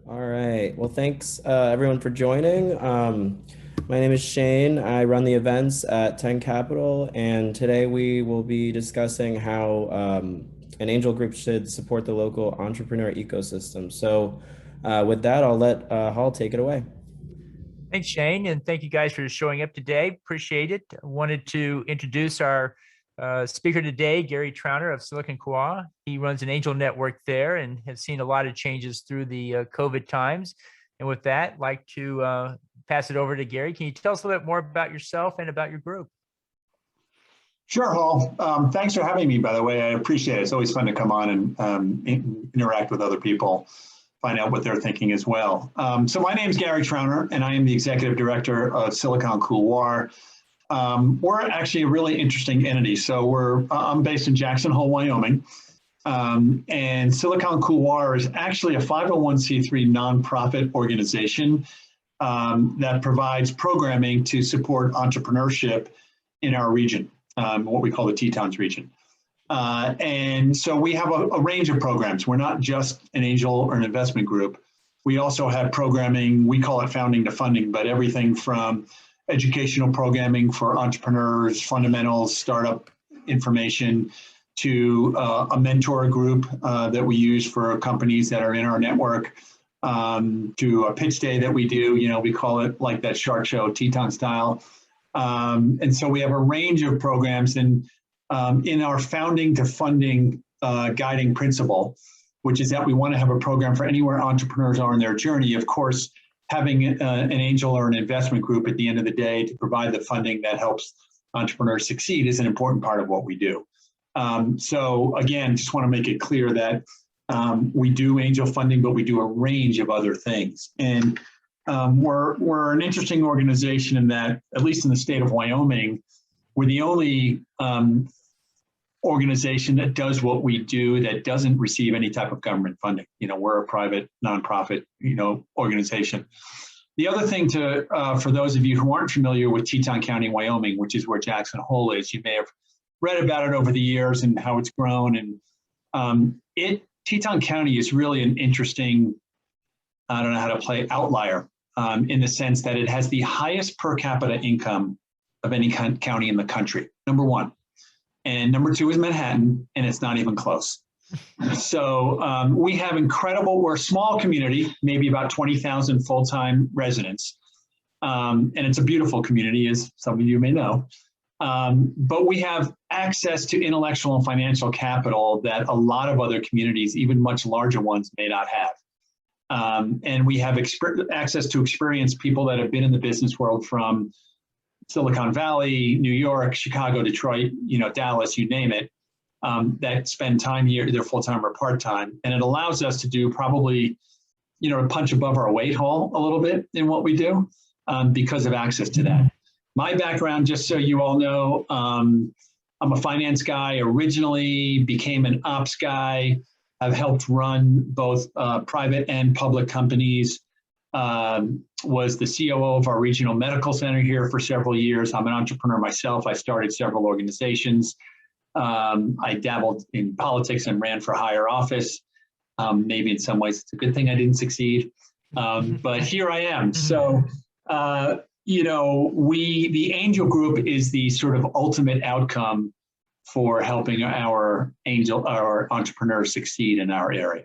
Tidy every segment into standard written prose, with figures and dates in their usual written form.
All right. Well, thanks everyone for joining. My name is Shane. I run the events at 10 Capital, and today we will be discussing how an angel group should support the local entrepreneur ecosystem. With that, I'll let Hall take it away. Thanks, Shane, and thank you guys for showing up today. Appreciate it. I wanted to introduce our speaker today, Gary Trauner of Silicon Qua. He runs an angel network there and has seen a lot of changes through the COVID times. And with that, I'd like to pass it over to Gary. Can you tell us a little bit more about yourself and about your group? Sure, Hall. Thanks for having me, by the way. I appreciate it. It's always fun to come on and interact with other people, find out what they're thinking as well. So my name is Gary Trauner, and I am the executive director of Silicon Couloir. We're actually a really interesting entity. So I'm based in Jackson Hole, Wyoming, and Silicon Couloir is actually a 501c3 nonprofit organization that provides programming to support entrepreneurship in our region, what we call the Tetons region. And so we have a range of programs. We're not just an angel or an investment group. We also have programming, we call it founding to funding, but everything from educational programming for entrepreneurs, fundamentals, startup information, to a mentor group that we use for companies that are in our network, to a pitch day that we do, we call it like that shark show, Teton style. And so we have a range of programs, and in our founding to funding guiding principle, which is that we want to have a program for anywhere entrepreneurs are in their journey. Of course, having an angel or an investment group at the end of the day to provide the funding that helps entrepreneurs succeed is an important part of what we do. So again, just want to make it clear that we do angel funding, but we do a range of other things. And we're an interesting organization in that, at least in the state of Wyoming, we're the only organization that does what we do that doesn't receive any type of government funding. We're a private nonprofit, organization. The other thing for those of you who aren't familiar with Teton County, Wyoming, which is where Jackson Hole is, you may have read about it over the years and how it's grown. And Teton County is really an interesting, I don't know how to play outlier, in the sense that it has the highest per capita income of any county in the country, number one. And number two is Manhattan, and it's not even close. So we have we're a small community, maybe about 20,000 full-time residents. And it's a beautiful community, as some of you may know. But we have access to intellectual and financial capital that a lot of other communities, even much larger ones, may not have. And we have access to experienced people that have been in the business world from Silicon Valley, New York, Chicago, Detroit, Dallas, you name it, that spend time here, either full-time or part-time. And it allows us to do probably, to punch above our weight, Hall, a little bit in what we do because of access to that. My background, just so you all know, I'm a finance guy originally, became an ops guy. I've helped run both private and public companies. Was the COO of our regional medical center here for several years. I'm an entrepreneur myself. I started several organizations. I dabbled in politics and ran for higher office. Maybe in some ways it's a good thing I didn't succeed, but here I am. So, the angel group is the sort of ultimate outcome for helping our entrepreneurs succeed in our area.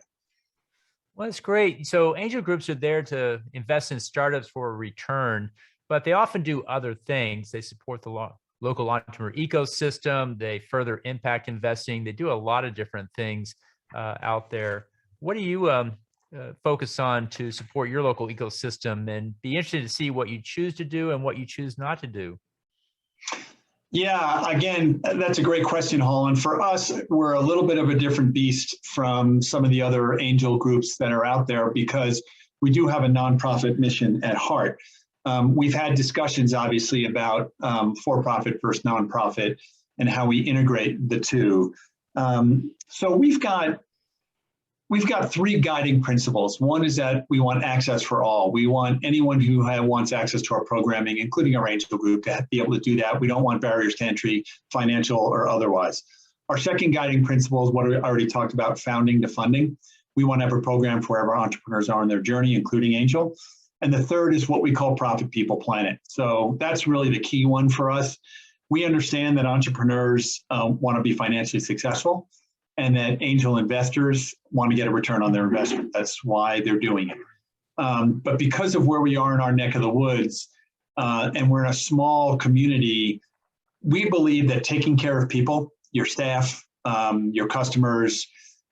Well, that's great. So angel groups are there to invest in startups for a return, but they often do other things. They support the local entrepreneur ecosystem. They further impact investing. They do a lot of different things out there. What do you focus on to support your local ecosystem, and be interested to see what you choose to do and what you choose not to do? Yeah, again, that's a great question, Hall. And for us, we're a little bit of a different beast from some of the other angel groups that are out there because we do have a nonprofit mission at heart. We've had discussions, obviously, about for-profit versus nonprofit and how we integrate the two. So we've got three guiding principles. One is that we want access for all. We want anyone who wants access to our programming, including our angel group, to be able to do that. We don't want barriers to entry, financial or otherwise. Our second guiding principle is what I already talked about, founding to funding. We want to have a program for wherever entrepreneurs are in their journey, including Angel. And the third is what we call Profit People Planet. So that's really the key one for us. We understand that entrepreneurs want to be financially successful and that angel investors want to get a return on their investment. That's why they're doing it. But because of where we are in our neck of the woods, and we're in a small community, we believe that taking care of people, your staff, your customers,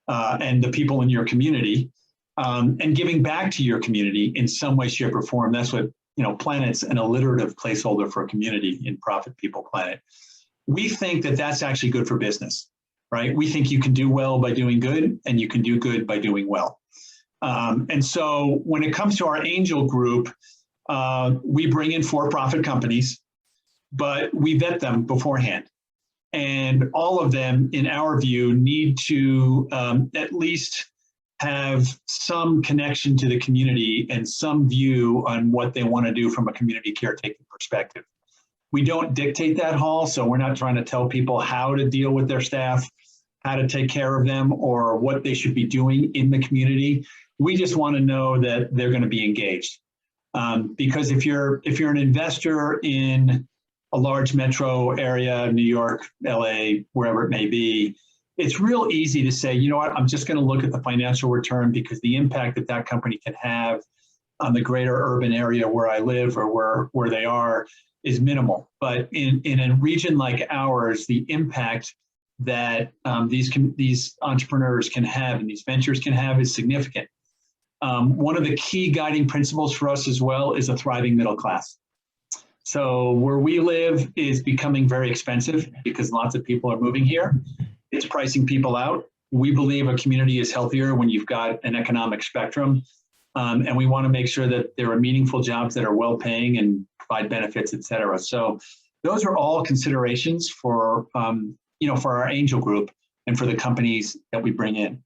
and the people in your community, and giving back to your community in some way, shape, or form, that's what, Planet's an alliterative placeholder for a community in Profit People Planet. We think that that's actually good for business, right? We think you can do well by doing good, and you can do good by doing well. And so when it comes to our angel group, we bring in for-profit companies, but we vet them beforehand. And all of them, in our view, need to at least have some connection to the community and some view on what they want to do from a community caretaking perspective. We don't dictate that, Hall, so we're not trying to tell people how to deal with their staff, how to take care of them, or what they should be doing in the community. We just want to know that they're going to be engaged. Because if you're an investor in a large metro area, New York, LA, wherever it may be, it's real easy to say, you know what, I'm just going to look at the financial return because the impact that that company can have on the greater urban area where I live or where they are is minimal. But in a region like ours, the impact that these entrepreneurs can have and these ventures can have is significant. One of the key guiding principles for us as well is a thriving middle class. So where we live is becoming very expensive because lots of people are moving here. It's pricing people out. We believe a community is healthier when you've got an economic spectrum. And we want to make sure that there are meaningful jobs that are well paying and provide benefits, et cetera. So those are all considerations for, for our angel group and for the companies that we bring in.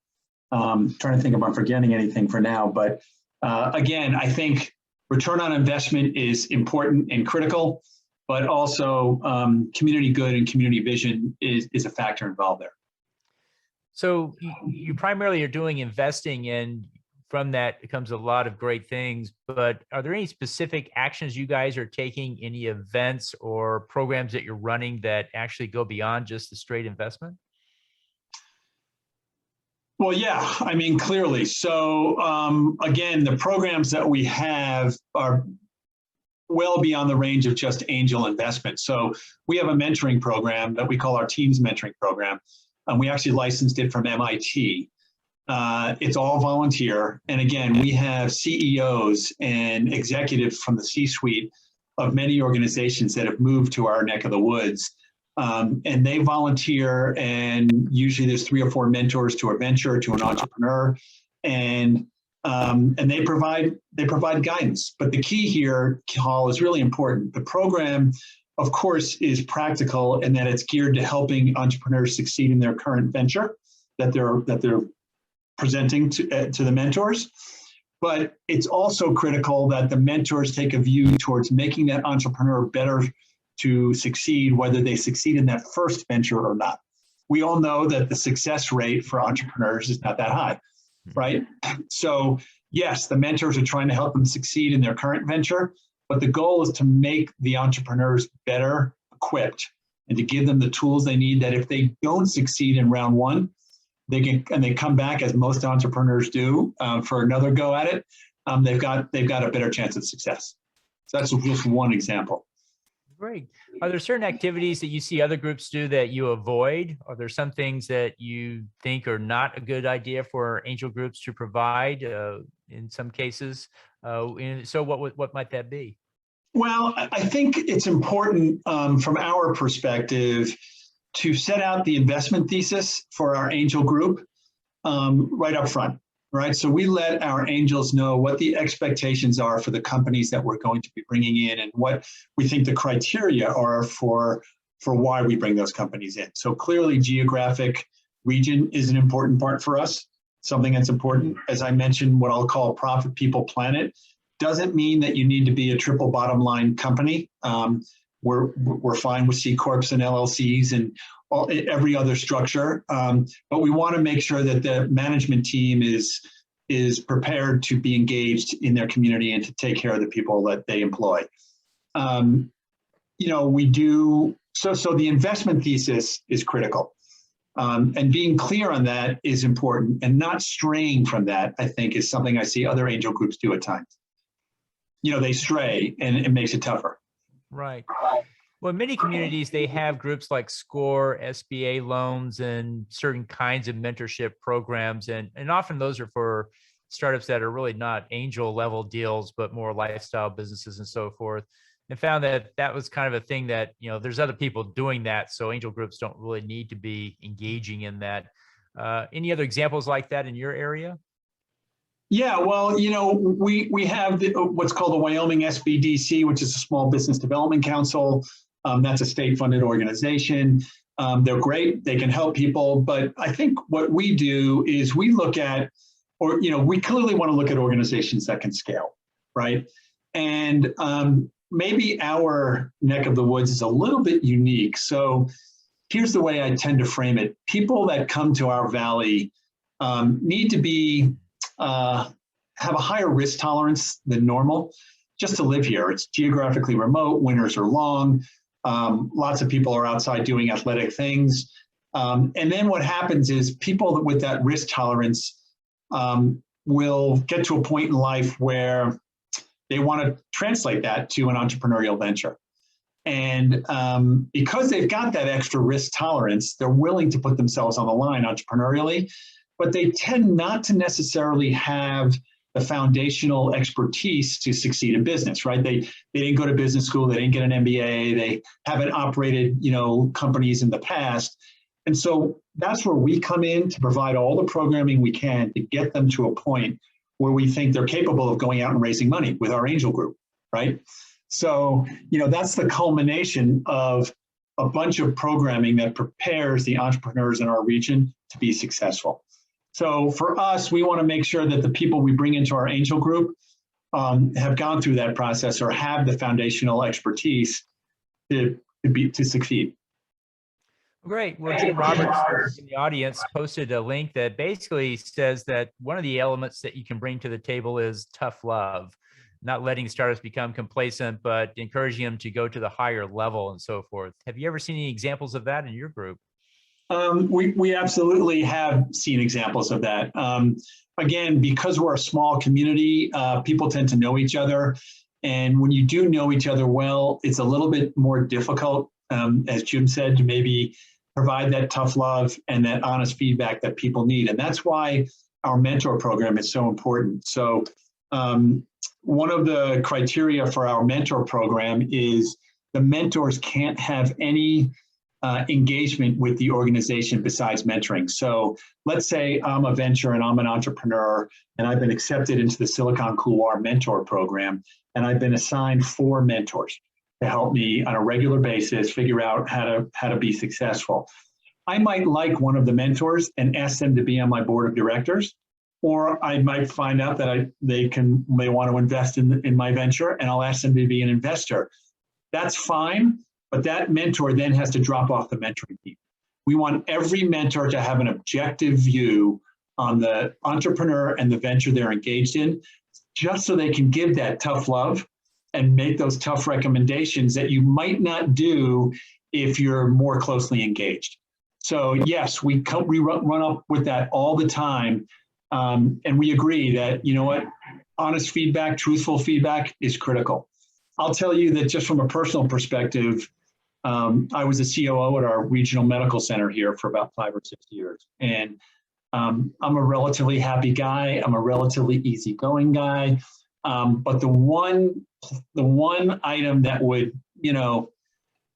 Trying to think if I'm forgetting anything for now, but again, I think return on investment is important and critical, but also community good and community vision is a factor involved there. So you primarily are doing investing, and from that it comes a lot of great things, but are there any specific actions you guys are taking, any events or programs that you're running that actually go beyond just the straight investment? Well, yeah, I mean, clearly. So again, the programs that we have are well beyond the range of just angel investment. So we have a mentoring program that we call our Teams Mentoring Program. We actually licensed it from MIT. It's all volunteer. And again, we have CEOs and executives from the C-suite of many organizations that have moved to our neck of the woods. And they volunteer, and usually there's 3 or 4 mentors to a venture, to an entrepreneur, and they provide guidance. But the key here, Hall, is really important. The program, of course, is practical in that it's geared to helping entrepreneurs succeed in their current venture that they're presenting to the mentors. But it's also critical that the mentors take a view towards making that entrepreneur better to succeed, whether they succeed in that first venture or not. We all know that the success rate for entrepreneurs is not that high, right? So yes, the mentors are trying to help them succeed in their current venture, but the goal is to make the entrepreneurs better equipped and to give them the tools they need, that if they don't succeed in round one, they come back, as most entrepreneurs do, for another go at it, they've got a better chance of success. So that's just one example. Great. Are there certain activities that you see other groups do that you avoid? Are there some things that you think are not a good idea for angel groups to provide in some cases? So what might that be? Well, I think it's important from our perspective to set out the investment thesis for our angel group right up front. Right, so we let our angels know what the expectations are for the companies that we're going to be bringing in and what we think the criteria are for why we bring those companies in. So clearly, geographic region is an important part for us, something that's important. As I mentioned, what I'll call Profit People Planet doesn't mean that you need to be a triple bottom line company. we're fine with C corps and LLCs and every other structure, but we want to make sure that the management team is prepared to be engaged in their community and to take care of the people that they employ. We do so the investment thesis is critical, and being clear on that is important, and not straying from that, I think, is something I see other angel groups do at times. They stray, and it makes it tougher. Right. Well, in many communities, they have groups like SCORE, SBA loans, and certain kinds of mentorship programs. And often those are for startups that are really not angel level deals, but more lifestyle businesses and so forth. And found that was kind of a thing that, there's other people doing that. So angel groups don't really need to be engaging in that. Any other examples like that in your area? Yeah, well, we have what's called the Wyoming SBDC, which is a Small Business Development Council. That's a state-funded organization. They're great. They can help people. But I think what we do is we look at, we clearly want to look at organizations that can scale, right? And maybe our neck of the woods is a little bit unique. So here's the way I tend to frame it. People that come to our valley need to be have a higher risk tolerance than normal just to live here. It's geographically remote, winters are long, lots of people are outside doing athletic things. And then what happens is people with that risk tolerance will get to a point in life where they want to translate that to an entrepreneurial venture. And because they've got that extra risk tolerance, they're willing to put themselves on the line entrepreneurially, but they tend not to necessarily have the foundational expertise to succeed in business, right? They didn't go to business school, they didn't get an MBA, they haven't operated, companies in the past. And so that's where we come in to provide all the programming we can to get them to a point where we think they're capable of going out and raising money with our angel group, right? So, that's the culmination of a bunch of programming that prepares the entrepreneurs in our region to be successful. So for us, we want to make sure that the people we bring into our angel group have gone through that process or have the foundational expertise to succeed. Great. Well, Jim Roberts in the audience posted a link that basically says that one of the elements that you can bring to the table is tough love, not letting startups become complacent, but encouraging them to go to the higher level and so forth. Have you ever seen any examples of that in your group? We absolutely have seen examples of that. Again, because we're a small community, people tend to know each other. And when you do know each other well, it's a little bit more difficult, as Jim said, to maybe provide that tough love and that honest feedback that people need. And that's why our mentor program is so important. So one of the criteria for our mentor program is the mentors can't have any engagement with the organization besides mentoring. So let's say I'm a venture and I'm an entrepreneur and I've been accepted into the Silicon Couloir mentor program, and I've been assigned 4 mentors to help me on a regular basis figure out how to be successful. I might like one of the mentors and ask them to be on my board of directors, or I might find out that they want to invest in my venture, and I'll ask them to be an investor. That's fine. But that mentor then has to drop off the mentoring team. We want every mentor to have an objective view on the entrepreneur and the venture they're engaged in, just so they can give that tough love and make those tough recommendations that you might not do if you're more closely engaged. So yes, we run up with that all the time. And we agree that, honest feedback, truthful feedback is critical. I'll tell you that just from a personal perspective, I was a COO at our regional medical center here for about 5 or 6 years. And I'm a relatively happy guy. I'm a relatively easygoing guy. But the one item that would,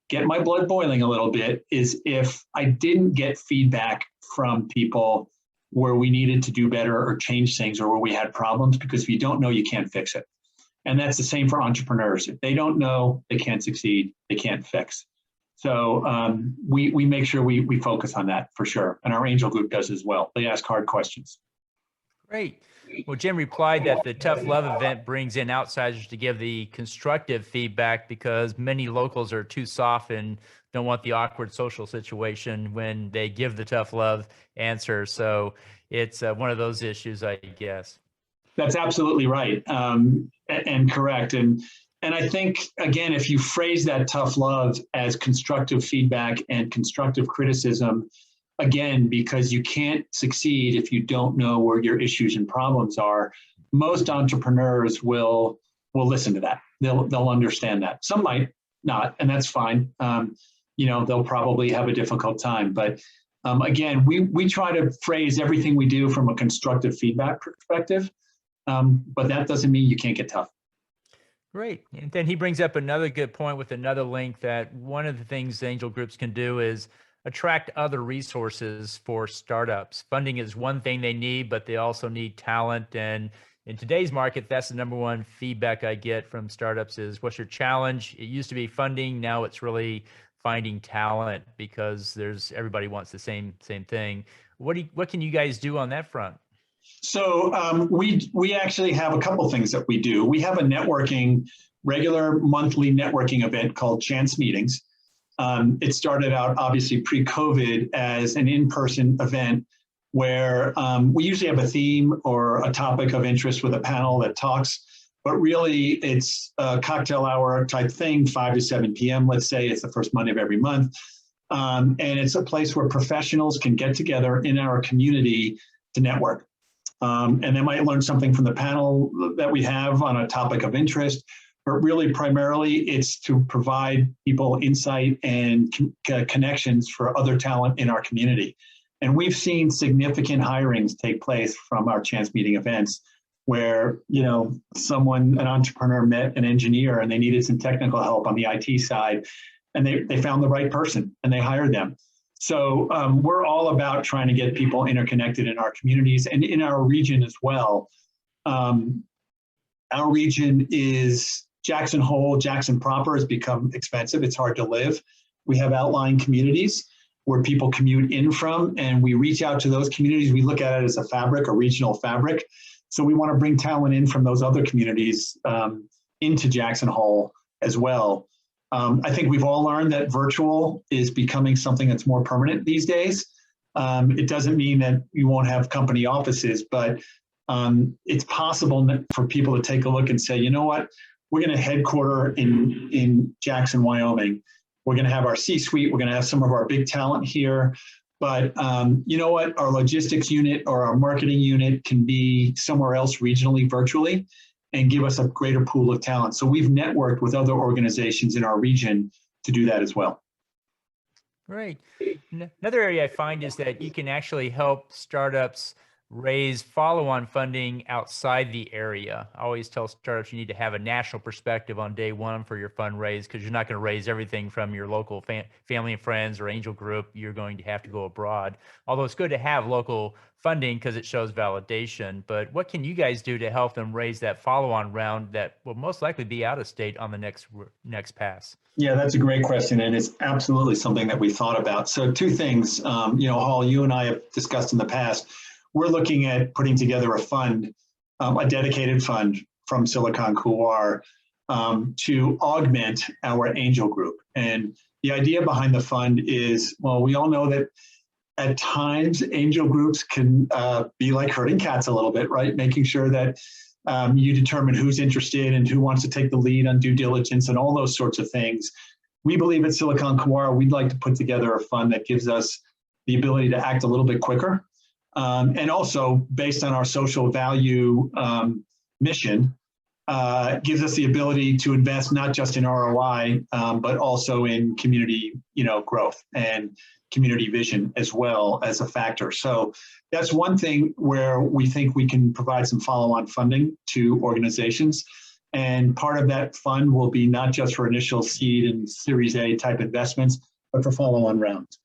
get my blood boiling a little bit is if I didn't get feedback from people where we needed to do better or change things or where we had problems, because if you don't know, you can't fix it. And that's the same for entrepreneurs. If they don't know, they can't succeed, they can't fix. So we make sure we focus on that for sure. And our angel group does as well. They ask hard questions. Great. Well, Jim replied that the Tough Love event brings in outsiders to give the constructive feedback because many locals are too soft and don't want the awkward social situation when they give the tough love answer. So it's one of those issues, I guess. That's absolutely right, and correct. And I think, again, if you phrase that tough love as constructive feedback and constructive criticism, again, because you can't succeed if you don't know where your issues and problems are, most entrepreneurs will listen to that. They'll understand that. Some might not, and that's fine. They'll probably have a difficult time. But again, we try to phrase everything we do from a constructive feedback perspective. But that doesn't mean you can't get tough. Great. And then he brings up another good point with another link that one of the things angel groups can do is attract other resources for startups. Funding is one thing they need, but they also need talent. And in today's market, that's the number one feedback I get from startups is, what's your challenge? It used to be funding. Now it's really finding talent because everybody wants the same thing. What can you guys do on that front? So we actually have a couple things that we do. We have a regular monthly networking event called Chance Meetings. It started out obviously pre-COVID as an in-person event where we usually have a theme or a topic of interest with a panel that talks, but really it's a cocktail hour type thing, 5 to 7 p.m. Let's say it's the first Monday of every month. And it's a place where professionals can get together in our community to network. And they might learn something from the panel that we have on a topic of interest, but really primarily it's to provide people insight and connections for other talent in our community. And we've seen significant hirings take place from our Chance Meeting events where, an entrepreneur met an engineer and they needed some technical help on the IT side, and they found the right person and they hired them. So we're all about trying to get people interconnected in our communities and in our region as well. Our region is Jackson Hole, Jackson proper has become expensive. It's hard to live. We have outlying communities where people commute in from, and we reach out to those communities. We look at it as a fabric, a regional fabric. So we want to bring talent in from those other communities into Jackson Hole as well. I think we've all learned that virtual is becoming something that's more permanent these days. It doesn't mean that you won't have company offices, but it's possible for people to take a look and say, you know what, we're going to headquarter in Jackson, Wyoming. We're going to have our C-suite. We're going to have some of our big talent here. But you know what, our logistics unit or our marketing unit can be somewhere else regionally, virtually, and give us a greater pool of talent. So we've networked with other organizations in our region to do that as well. Great. Another area I find is that you can actually help startups raise follow-on funding outside the area. I always tell startups you need to have a national perspective on day one for your fundraise, because you're not going to raise everything from your local family and friends or angel group. You're going to have to go abroad. Although it's good to have local funding because it shows validation. But what can you guys do to help them raise that follow-on round that will most likely be out of state on the next pass? Yeah, that's a great question, and it's absolutely something that we thought about. So two things, Hall, you and I have discussed in the past. We're looking at putting together a fund, a dedicated fund from Silicon Couloir to augment our angel group. And the idea behind the fund is, well, we all know that at times angel groups can be like herding cats a little bit, right? Making sure that you determine who's interested and who wants to take the lead on due diligence and all those sorts of things. We believe at Silicon Couloir, we'd like to put together a fund that gives us the ability to act a little bit quicker. And also, based on our social value mission, gives us the ability to invest not just in ROI, but also in community, growth and community vision as well as a factor. So that's one thing where we think we can provide some follow-on funding to organizations. And part of that fund will be not just for initial seed and Series A type investments, but for follow-on rounds.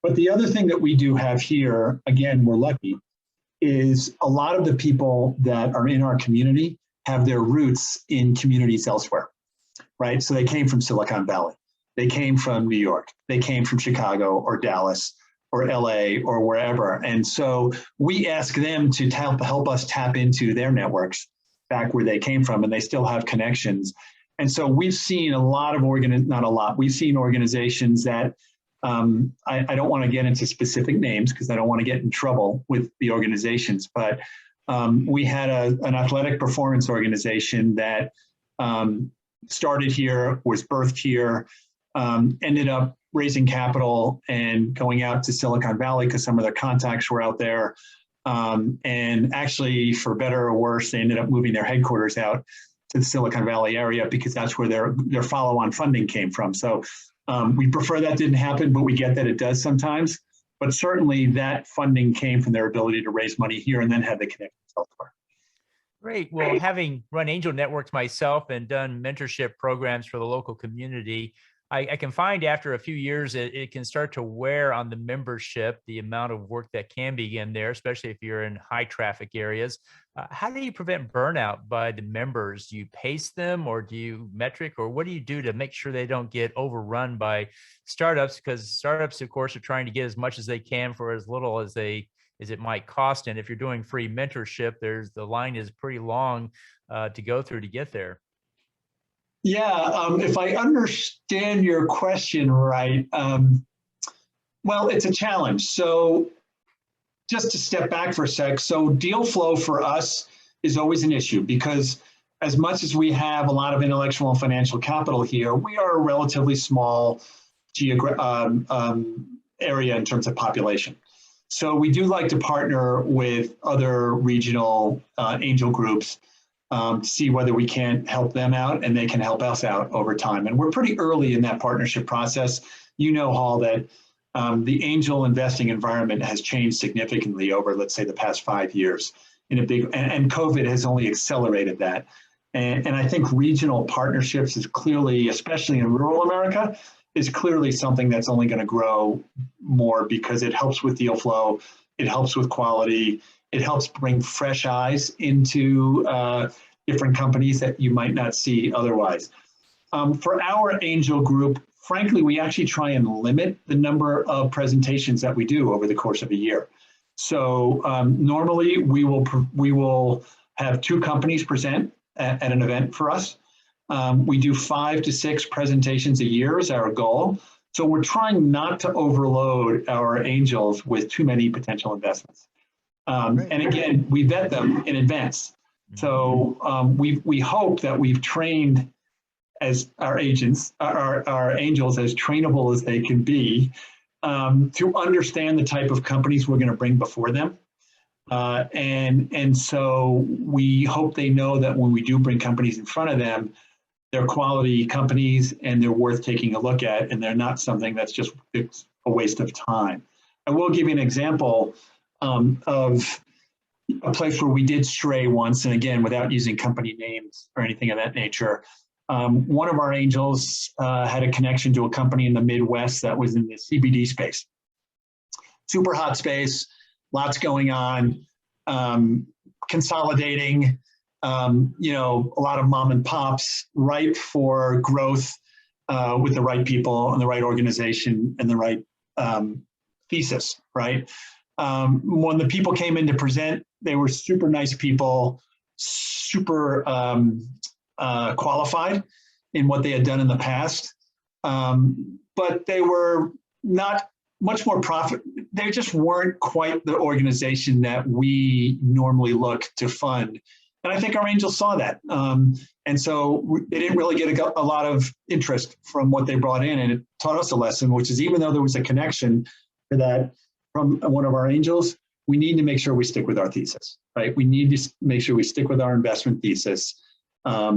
But the other thing that we do have here, again, we're lucky, is a lot of the people that are in our community have their roots in communities elsewhere, right? So they came from Silicon Valley. They came from New York. They came from Chicago or Dallas or LA or wherever. And so we ask them to help us tap into their networks back where they came from, and they still have connections. And so we've seen a lot of we've seen organizations that I don't want to get into specific names because I don't want to get in trouble with the organizations, but we had an athletic performance organization that started here, was birthed here, ended up raising capital and going out to Silicon Valley because some of their contacts were out there. And actually, for better or worse, they ended up moving their headquarters out to the Silicon Valley area because that's where their follow-on funding came from. So we prefer that didn't happen, but we get that it does sometimes. But certainly that funding came from their ability to raise money here and then have the connections elsewhere. Great. Well, having run Angel Networks myself and done mentorship programs for the local community, I can find after a few years, it can start to wear on the membership, the amount of work that can be in there, especially if you're in high traffic areas. How do you prevent burnout by the members? Do you pace them, or do you metric, or what do you do to make sure they don't get overrun by startups? Because startups, of course, are trying to get as much as they can for as little as it might cost. And if you're doing free mentorship, the line is pretty long to go through to get there. Yeah, if I understand your question right, well, it's a challenge. So just to step back for a sec, so deal flow for us is always an issue because as much as we have a lot of intellectual and financial capital here, we are a relatively small area in terms of population. So we do like to partner with other regional angel groups to see whether we can help them out and they can help us out over time. And we're pretty early in that partnership process. You know, Hall, that the angel investing environment has changed significantly over, let's say, the past 5 years and COVID has only accelerated that. And I think regional partnerships is clearly, especially in rural America, is clearly something that's only going to grow more because it helps with deal flow, it helps with quality, it helps bring fresh eyes into different companies that you might not see otherwise. For our angel group, frankly, we actually try and limit the number of presentations that we do over the course of a year. So normally we will have 2 companies present at an event for us. We do 5 to 6 presentations a year is our goal. So we're trying not to overload our angels with too many potential investments. And again, we vet them in advance. So we hope that we've trained as our agents, our angels as trainable as they can be to understand the type of companies we're going to bring before them. And so we hope they know that when we do bring companies in front of them, they're quality companies and they're worth taking a look at, and they're not something that's just a waste of time. I will give you an example of a place where we did stray once, and again, without using company names or anything of that nature. One of our angels had a connection to a company in the Midwest that was in the CBD space. Super hot space, lots going on, consolidating, a lot of mom and pops, ripe for growth with the right people and the right organization and the right thesis, right? When the people came in to present, they were super nice people, super qualified in what they had done in the past, but they were not much more profit. They just weren't quite the organization that we normally look to fund. And I think our angels saw that. And so they didn't really get a lot of interest from what they brought in. And it taught us a lesson, which is even though there was a connection for that from one of our angels, we need to make sure we stick with our thesis, right? We need to make sure we stick with our investment thesis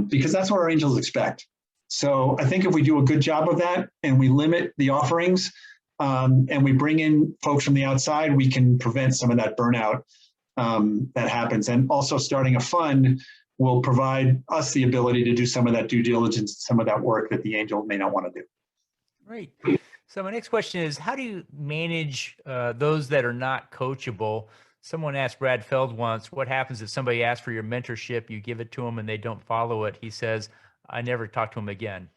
because that's what our angels expect. So I think if we do a good job of that and we limit the offerings and we bring in folks from the outside, we can prevent some of that burnout that happens. And also starting a fund will provide us the ability to do some of that due diligence, some of that work that the angel may not want to do. Great. So my next question is, how do you manage those that are not coachable? Someone asked Brad Feld once, what happens if somebody asks for your mentorship, you give it to them and they don't follow it? He says, I never talk to them again.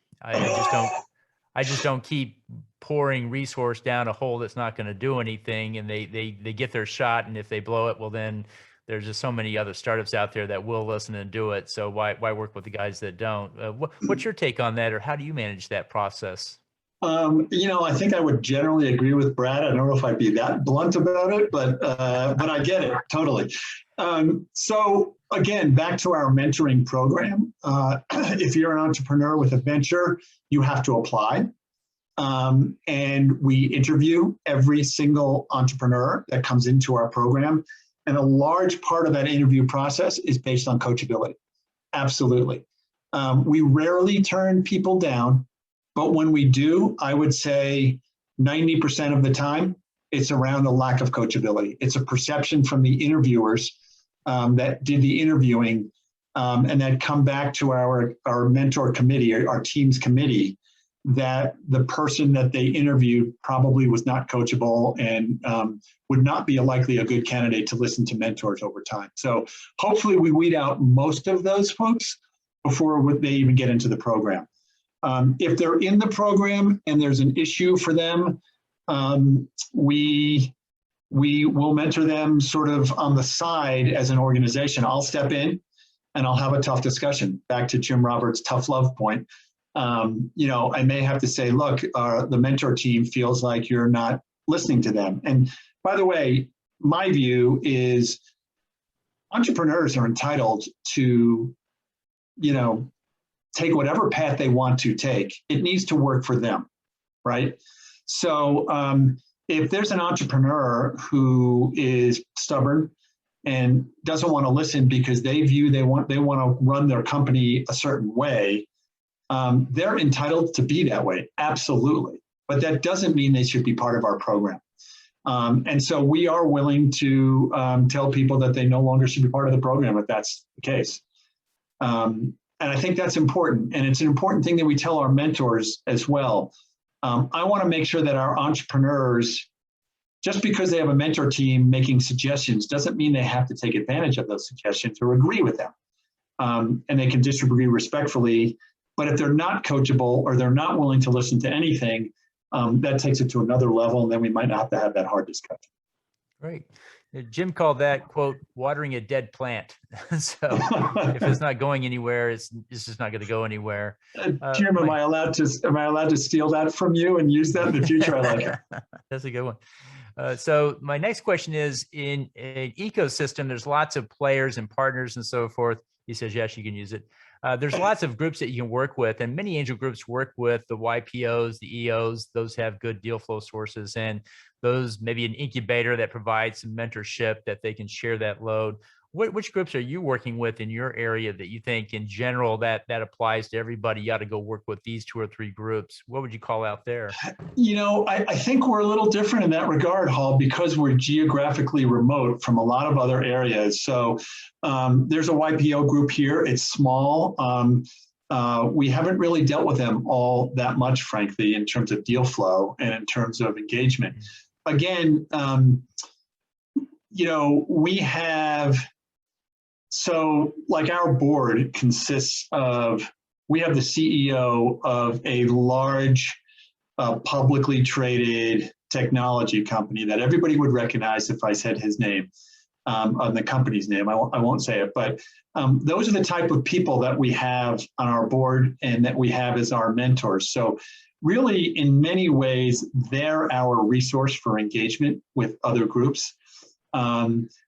I just don't keep pouring resource down a hole that's not going to do anything, and they get their shot, and if they blow it, well, then there's just so many other startups out there that will listen and do it. So why work with the guys that don't? What's your take on that, or how do you manage that process? I think I would generally agree with Brad. I don't know if I'd be that blunt about it, but I get it totally. So again, back to our mentoring program. If you're an entrepreneur with a venture, you have to apply. And we interview every single entrepreneur that comes into our program. And a large part of that interview process is based on coachability. Absolutely. We rarely turn people down, but when we do, I would say 90% of the time, it's around a lack of coachability. It's a perception from the interviewers that did the interviewing and that come back to our mentor committee, our team's committee, that the person that they interviewed probably was not coachable and would not be likely a good candidate to listen to mentors over time. So hopefully we weed out most of those folks before they even get into the program. If they're in the program and there's an issue for them, we will mentor them sort of on the side as an organization. I'll step in and I'll have a tough discussion. Back to Jim Roberts' tough love point. I may have to say, look, the mentor team feels like you're not listening to them. And by the way, my view is entrepreneurs are entitled to, take whatever path they want to take. It needs to work for them, right? So if there's an entrepreneur who is stubborn and doesn't want to listen because they want to run their company a certain way, they're entitled to be that way, absolutely. But that doesn't mean they should be part of our program. And so we are willing to tell people that they no longer should be part of the program if that's the case. And I think that's important. And it's an important thing that we tell our mentors as well. I want to make sure that our entrepreneurs, just because they have a mentor team making suggestions, doesn't mean they have to take advantage of those suggestions or agree with them. And they can disagree respectfully. But if they're not coachable or they're not willing to listen to anything, that takes it to another level, and then we might not have to have that hard discussion. Great. Jim called that, quote, watering a dead plant. So if it's not going anywhere, it's just not going to go anywhere. Jim, am I allowed to steal that from you and use that in the future? I like it. That's a good one. So my next question is, in an ecosystem, there's lots of players and partners and so forth. He says, yes, you can use it. There's lots of groups that you can work with, and many angel groups work with the YPOs, the EOs. Those have good deal flow sources, and those maybe an incubator that provides some mentorship that they can share that load. Which groups are you working with in your area that you think in general that applies to everybody? You ought to go work with these 2 or 3 groups. What would you call out there? I think we're a little different in that regard, Hall, because we're geographically remote from a lot of other areas. So there's a YPO group here. It's small. We haven't really dealt with them all that much, frankly, in terms of deal flow and in terms of engagement. Again, we have, so like our board consists of, we have the CEO of a large publicly traded technology company that everybody would recognize if I said his name, on the company's name. I won't say it, but those are the type of people that we have on our board and that we have as our mentors. So really, in many ways, they're our resource for engagement with other groups.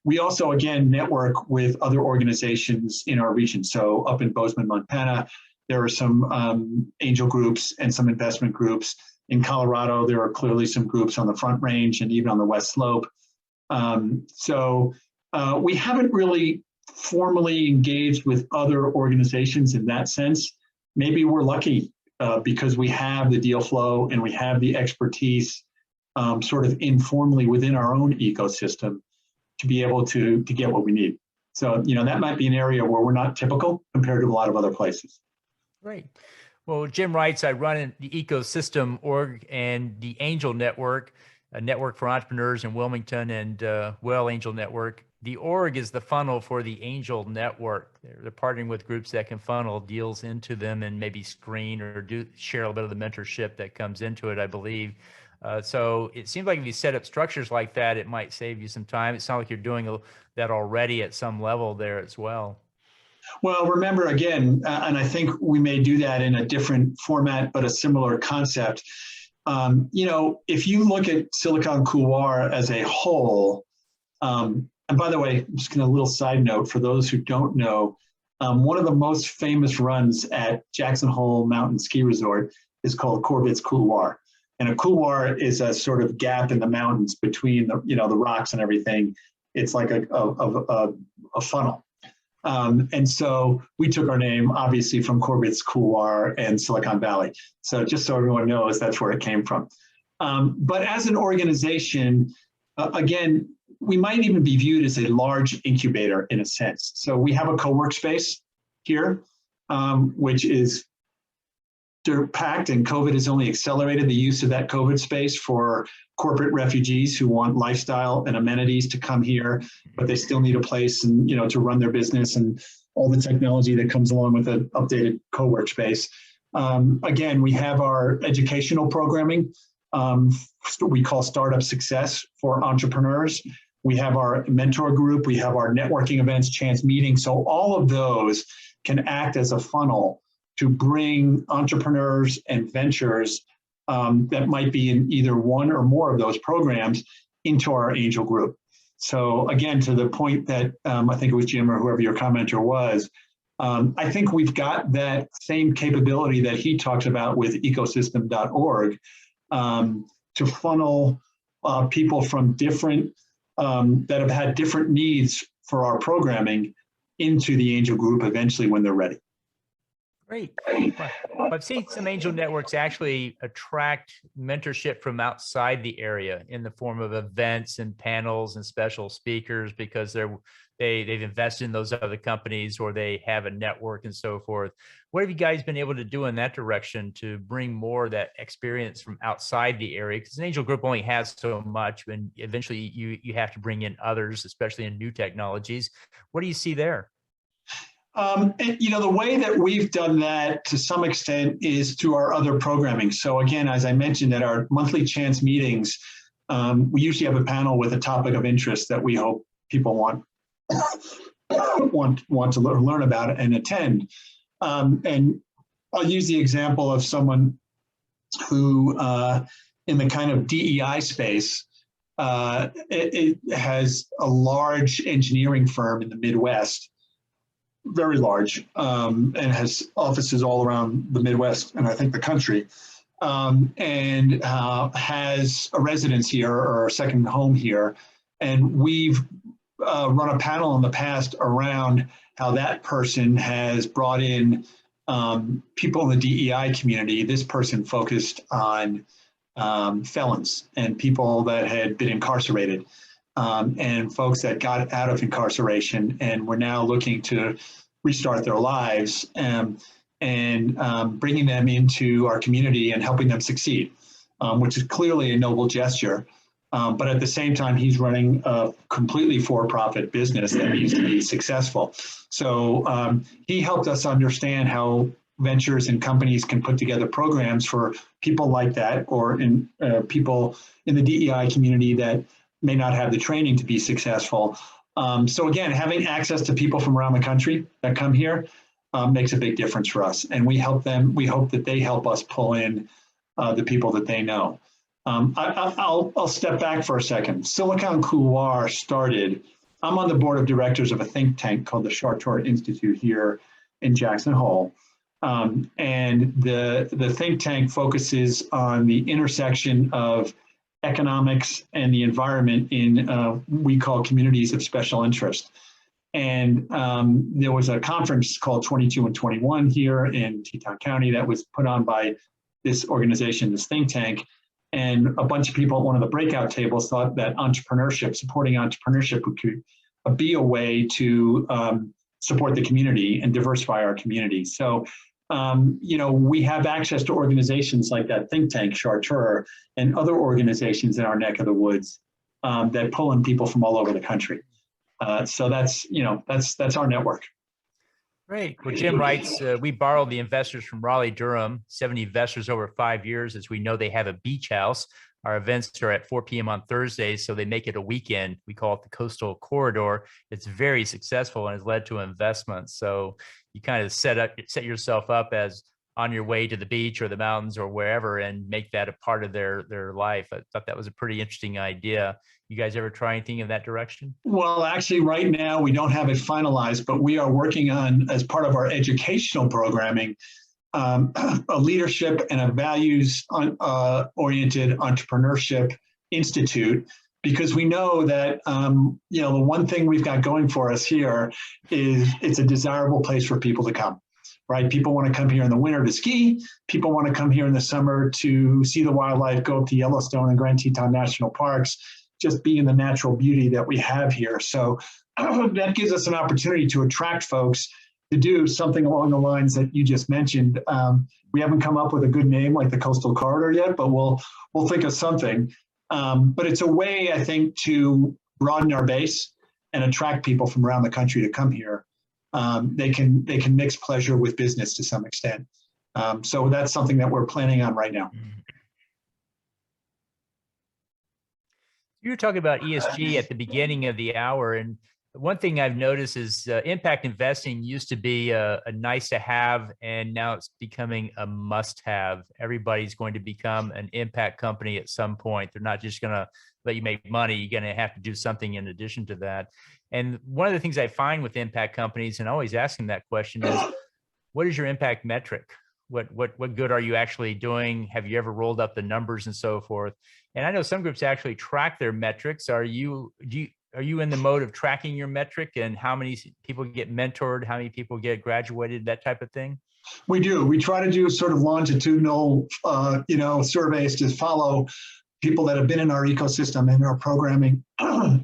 We also, again, network with other organizations in our region. So up in Bozeman, Montana, there are some angel groups and some investment groups. In Colorado, there are clearly some groups on the Front Range and even on the West Slope. So we haven't really formally engaged with other organizations in that sense. Maybe we're lucky because we have the deal flow and we have the expertise sort of informally within our own ecosystem to be able to get what we need. So, that might be an area where we're not typical compared to a lot of other places. Great. Well, Jim writes, I run the Ecosystem Org and the Angel Network, a network for entrepreneurs in Wilmington, and Well Angel Network. the org is the funnel for the angel network. They're partnering with groups that can funnel deals into them and maybe screen or share a little bit of the mentorship that comes into it, I believe. So it seems like if you set up structures like that, it might save you some time. It sounds like you're doing that already at some level there as well. Well, remember again, and I think we may do that in a different format, but a similar concept. If you look at Silicon Couloir as a whole, and by the way, I'm just going to a little side note for those who don't know, one of the most famous runs at Jackson Hole Mountain Ski Resort is called Corbett's Couloir. And a couloir is a sort of gap in the mountains between the rocks and everything. It's like a funnel. And so we took our name, obviously, from Corbett's Couloir and Silicon Valley. So just so everyone knows, that's where it came from. But as an organization, again, we might even be viewed as a large incubator in a sense. So we have a co-work space here, which is dirt packed, and COVID has only accelerated the use of that COVID space for corporate refugees who want lifestyle and amenities to come here, but they still need a place and to run their business and all the technology that comes along with an updated co-work space. Again, we have our educational programming. We call Startup Success for entrepreneurs. We have our mentor group. We have our networking events, chance meetings. So all of those can act as a funnel to bring entrepreneurs and ventures that might be in either one or more of those programs into our angel group. So again, to the point that I think it was Jim or whoever your commenter was, I think we've got that same capability that he talks about with ecosystem.org to funnel people from different, that have had different needs for our programming into the angel group eventually when they're ready. Great. I've seen some angel networks actually attract mentorship from outside the area in the form of events and panels and special speakers because they've invested in those other companies or they have a network and so forth. What have you guys been able to do in that direction to bring more of that experience from outside the area? Because an angel group only has so much, and eventually you have to bring in others, especially in new technologies. What do you see there? The way that we've done that to some extent is through our other programming. So again, as I mentioned at our monthly chance meetings, we usually have a panel with a topic of interest that we hope people want to learn about and attend. And I'll use the example of someone who, in the kind of DEI space, it has a large engineering firm in the Midwest, very large, and has offices all around the Midwest and I think the country, and has a residence here or a second home here. And we've run a panel in the past around how that person has brought in people in the DEI community. This person focused on felons and people that had been incarcerated. And folks that got out of incarceration and were now looking to restart their lives and bringing them into our community and helping them succeed, which is clearly a noble gesture. But at the same time, he's running a completely for-profit business that needs to be successful. So he helped us understand how ventures and companies can put together programs for people like that, or in people in the DEI community that may not have the training to be successful. So again, having access to people from around the country that come here makes a big difference for us. And we help them. We hope that they help us pull in the people that they know. I'll step back for a second. Silicon Couloir started, I'm on the board of directors of a think tank called the Chartour Institute here in Jackson Hole. And the think tank focuses on the intersection of economics and the environment in we call communities of special interest. And there was a conference called 22 and 21 here in Teton County that was put on by this organization, this think tank. And a bunch of people at one of the breakout tables thought that entrepreneurship, supporting entrepreneurship could be a way to support the community and diversify our community. So we have access to organizations like that think tank, Chartour, and other organizations in our neck of the woods that pull in people from all over the country. So that's our network. Great. Well, Jim writes, we borrowed the investors from Raleigh-Durham, 70 investors over 5 years, as we know they have a beach house. Our events are at 4 p.m. on Thursdays, so they make it a weekend. We call it the Coastal Corridor. It's very successful and has led to investments. So you kind of set yourself up as on your way to the beach or the mountains or wherever and make that a part of their life. I thought that was a pretty interesting idea. You guys ever try anything in that direction? Well, actually, right now we don't have it finalized, but we are working on, as part of our educational programming, a leadership and a values-oriented entrepreneurship institute, because we know that the one thing we've got going for us here is it's a desirable place for people to come. Right? People want to come here in the winter to ski. People want to come here in the summer to see the wildlife, go up to Yellowstone and Grand Teton National Parks, just be in the natural beauty that we have here. So that gives us an opportunity to attract folks to do something along the lines that you just mentioned. We haven't come up with a good name like the Coastal Corridor yet, but we'll think of something. But it's a way, I think, to broaden our base and attract people from around the country to come here. They can mix pleasure with business to some extent. So that's something that we're planning on right now. You were talking about ESG at the beginning of the hour, and one thing I've noticed is impact investing used to be a nice to have, and now it's becoming a must have. Everybody's going to become an impact company at some point. They're not just going to let you make money. You're going to have to do something in addition to that. And one of the things I find with impact companies, and always asking that question, is what is your impact metric? What good are you actually doing? Have you ever rolled up the numbers and so forth? And I know some groups actually track their metrics. Are you in the mode of tracking your metric and how many people get mentored, how many people get graduated, that type of thing? We do. We try to do sort of longitudinal, surveys to follow people that have been in our ecosystem and our programming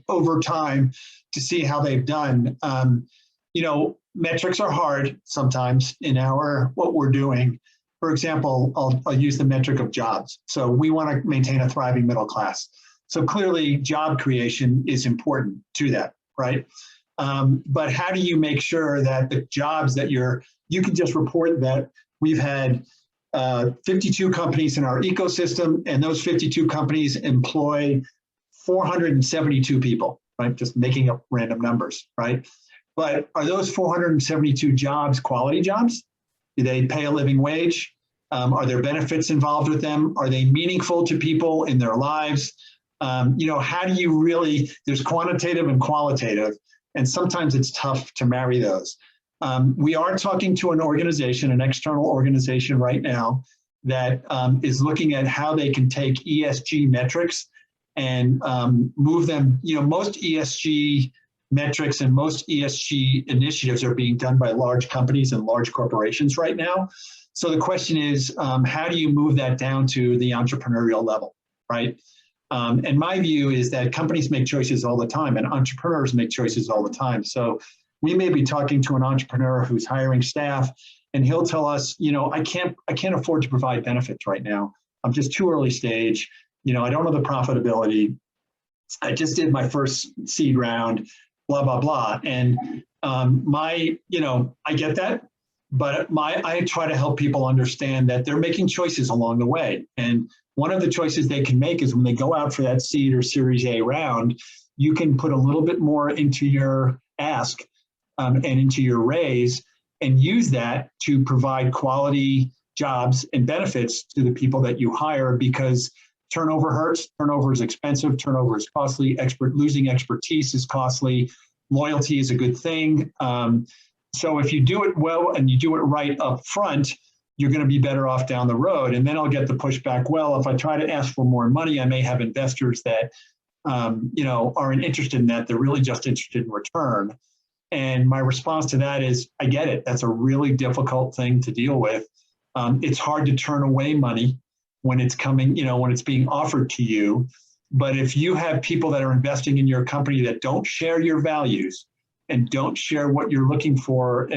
over time to see how they've done. Metrics are hard sometimes in what we're doing. For example, I'll use the metric of jobs. So we want to maintain a thriving middle class. So clearly job creation is important to that, right? But how do you make sure that the jobs that you can just report that we've had 52 companies in our ecosystem, and those 52 companies employ 472 people, right? Just making up random numbers, right? But are those 472 jobs quality jobs? Do they pay a living wage? Are there benefits involved with them? Are they meaningful to people in their lives? How do you really, there's quantitative and qualitative, and sometimes it's tough to marry those. We are talking to an external organization right now that is looking at how they can take ESG metrics and move them. Most ESG metrics and most ESG initiatives are being done by large companies and large corporations right now. So the question is, how do you move that down to the entrepreneurial level, right? And my view is that companies make choices all the time and entrepreneurs make choices all the time. So we may be talking to an entrepreneur who's hiring staff, and he'll tell us, I can't afford to provide benefits right now. I'm just too early stage. I don't know the profitability. I just did my first seed round, blah, blah, blah. And I get that, but I try to help people understand that they're making choices along the way. And one of the choices they can make is when they go out for that seed or Series A round, you can put a little bit more into your ask and into your raise, and use that to provide quality jobs and benefits to the people that you hire, because turnover hurts, turnover is expensive, turnover is costly, losing expertise is costly, loyalty is a good thing. So if you do it well and you do it right up front, you're going to be better off down the road. And then I'll get the pushback, well, if I try to ask for more money, I may have investors that aren't interested in that. They're really just interested in return. And my response to that is, I get it. That's a really difficult thing to deal with. It's hard to turn away money when it's coming, when it's being offered to you. But if you have people that are investing in your company that don't share your values and don't share what you're looking for,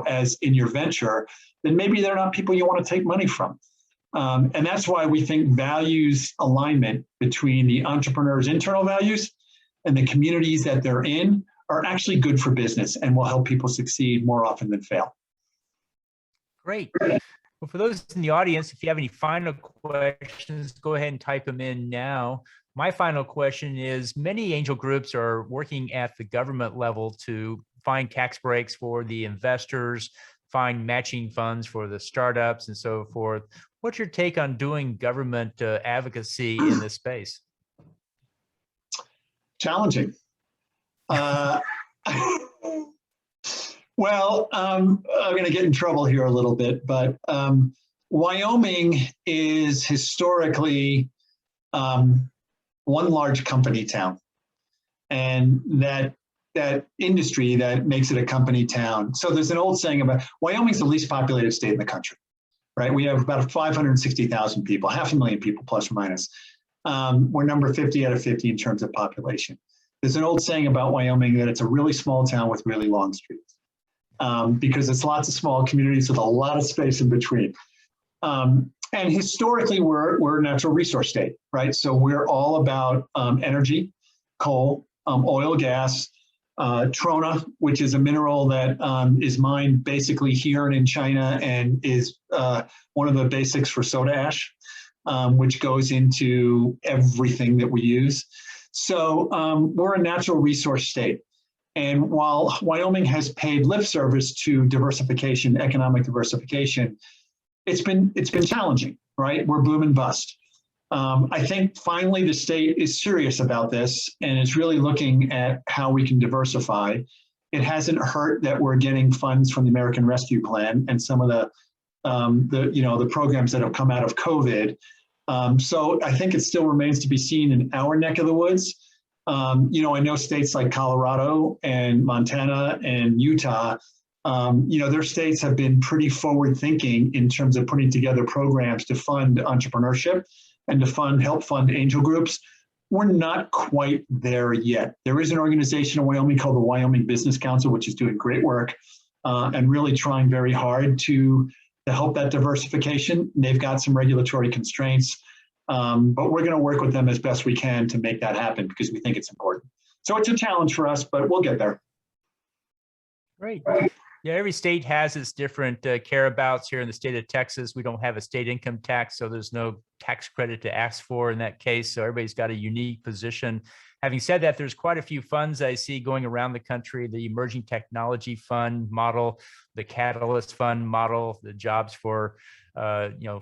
as in your venture, then maybe they're not people you want to take money from. And that's why we think values alignment between the entrepreneur's internal values and the communities that they're in are actually good for business and will help people succeed more often than fail. Great. Well, for those in the audience, if you have any final questions, go ahead and type them in now. My final question is, many angel groups are working at the government level to find tax breaks for the investors, find matching funds for the startups and so forth. What's your take on doing government advocacy in this space? Challenging. Well, I'm going to get in trouble here a little bit, but Wyoming is historically one large company town, and that industry that makes it a company town. So there's an old saying about Wyoming's the least populated state in the country, right? We have about 560,000 people, 500,000 people plus or minus. We're number 50 out of 50 in terms of population. There's an old saying about Wyoming that it's a really small town with really long streets. Because it's lots of small communities with a lot of space in between. And historically, we're a natural resource state, right? So we're all about energy, coal, oil, gas, trona, which is a mineral that is mined basically here and in China and is one of the basics for soda ash, which goes into everything that we use. So we're a natural resource state. And while Wyoming has paid lip service to diversification, economic diversification, it's been challenging, right? We're boom and bust. I think finally the state is serious about this and is really looking at how we can diversify. It hasn't hurt that we're getting funds from the American Rescue Plan and some of the programs that have come out of COVID. So I think it still remains to be seen in our neck of the woods. I know states like Colorado and Montana and Utah, their states have been pretty forward thinking in terms of putting together programs to fund entrepreneurship and to help fund angel groups. We're not quite there yet. There is an organization in Wyoming called the Wyoming Business Council, which is doing great work and really trying very hard to help that diversification. They've got some regulatory constraints. But we're going to work with them as best we can to make that happen because we think it's important. So it's a challenge for us, but we'll get there. Great. Yeah, every state has its different careabouts. Here in the state of Texas, we don't have a state income tax, so there's no tax credit to ask for in that case. So everybody's got a unique position. Having said that, there's quite a few funds I see going around the country, the Emerging Technology Fund model, the Catalyst Fund model, the Jobs for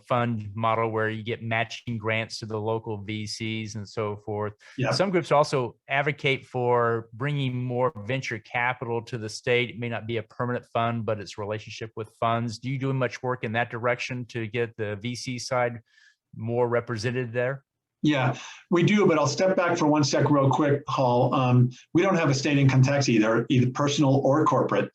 fund model where you get matching grants to the local VCs and so forth. Yeah. Some groups also advocate for bringing more venture capital to the state. It may not be a permanent fund, but it's relationship with funds. Do you do much work in that direction to get the VC side more represented there? Yeah, we do, but I'll step back for 1 sec real quick, Hall. We don't have a state income tax either personal or corporate.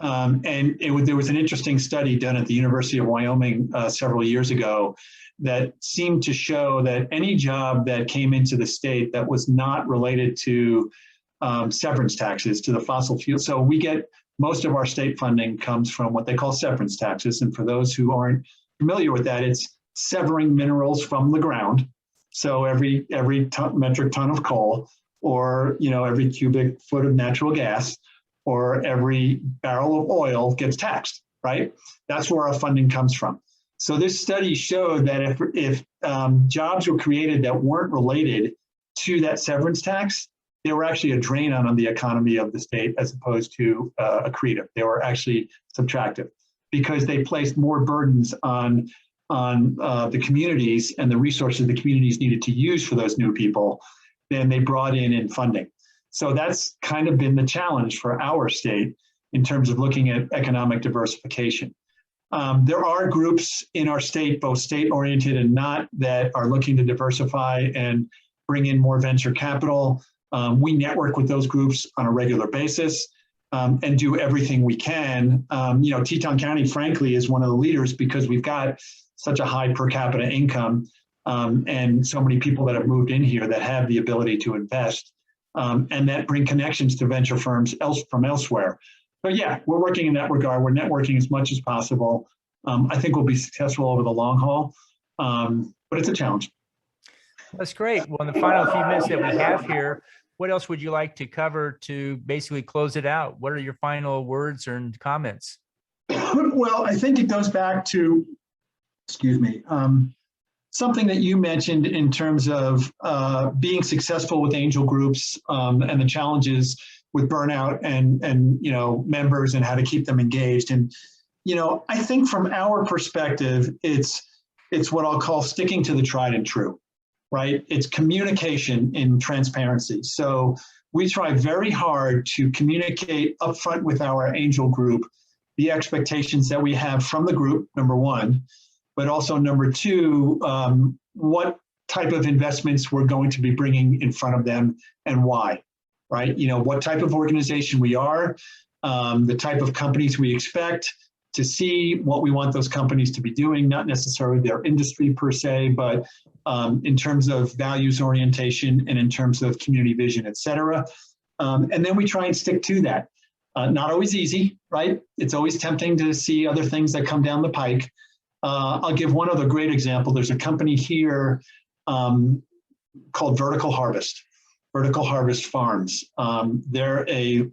There was an interesting study done at the University of Wyoming several years ago that seemed to show that any job that came into the state that was not related to severance taxes to the fossil fuel. So we get most of our state funding comes from what they call severance taxes. And for those who aren't familiar with that, it's severing minerals from the ground. So every metric ton of coal, or every cubic foot of natural gas, or every barrel of oil gets taxed, right? That's where our funding comes from. So this study showed that if jobs were created that weren't related to that severance tax, they were actually a drain on the economy of the state as opposed to accretive. They were actually subtractive because they placed more burdens on the communities and the resources the communities needed to use for those new people than they brought in funding. So that's kind of been the challenge for our state in terms of looking at economic diversification. There are groups in our state, both state-oriented and not, that are looking to diversify and bring in more venture capital. We network with those groups on a regular basis and do everything we can. Teton County, frankly, is one of the leaders because we've got such a high per capita income and so many people that have moved in here that have the ability to invest and that bring connections to venture firms from elsewhere. So yeah, we're working in that regard. We're networking as much as possible. I think we'll be successful over the long haul, but it's a challenge. That's great. Well, in the final few minutes that we have here, what else would you like to cover to basically close it out? What are your final words and comments? Well, I think it goes back to, excuse me, something that you mentioned in terms of being successful with angel groups and the challenges with burnout and members and how to keep them engaged. And I think from our perspective, it's what I'll call sticking to the tried and true, right? It's communication in transparency. So we try very hard to communicate upfront with our angel group the expectations that we have from the group, number one, but also number two, what type of investments we're going to be bringing in front of them and why, right? What type of organization we are, the type of companies we expect to see, what we want those companies to be doing, not necessarily their industry per se, but in terms of values orientation and in terms of community vision, et cetera. And then we try and stick to that. Not always easy, right? It's always tempting to see other things that come down the pike. I'll give one other great example. There's a company here called Vertical Harvest Farms. They're a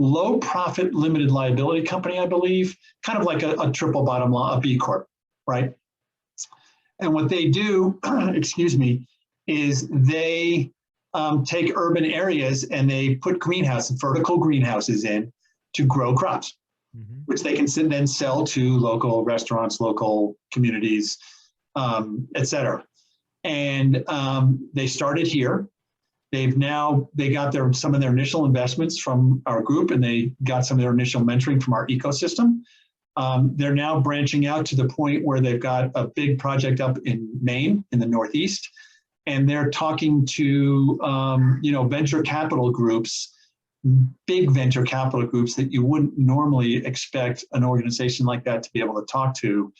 low profit, limited liability company, I believe, kind of like a triple bottom line, a B Corp, right? And what they do, excuse me, is they take urban areas and they put vertical greenhouses in to grow crops, which they can then sell to local restaurants, local communities, et cetera. And they started here. They got some of their initial investments from our group, and they got some of their initial mentoring from our ecosystem. They're now branching out to the point where they've got a big project up in Maine, in the Northeast, and they're talking to venture capital groups, big venture capital groups that you wouldn't normally expect an organization like that to be able to talk to,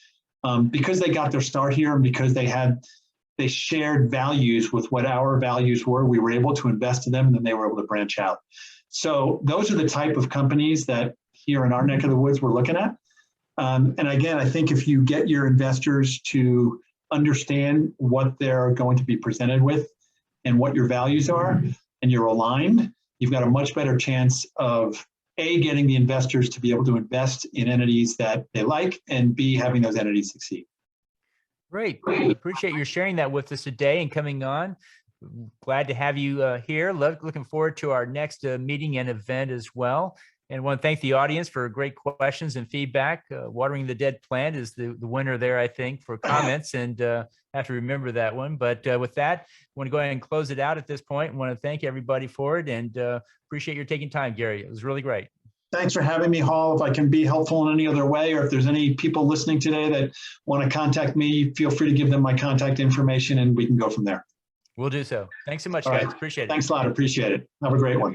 because they got their start here and because they shared values with what our values were. We were able to invest in them, and then they were able to branch out. So those are the type of companies that here in our neck of the woods we're looking at. And again, I think if you get your investors to understand what they're going to be presented with and what your values are, and you're aligned, you've got a much better chance of A, getting the investors to be able to invest in entities that they like, and B, having those entities succeed. Great. Appreciate your sharing that with us today and coming on. Glad to have you here. Looking forward to our next meeting and event as well. And want to thank the audience for great questions and feedback. Watering the Dead Plant is the winner there, I think, for comments, and have to remember that one. But with that, I want to go ahead and close it out at this point. I want to thank everybody for it, and appreciate your taking time, Gary. It was really great. Thanks for having me, Hall. If I can be helpful in any other way, or if there's any people listening today that want to contact me, feel free to give them my contact information and we can go from there. We'll do so. Thanks so much, All guys. right. Appreciate it. Thanks a lot. Appreciate it. Have a great one.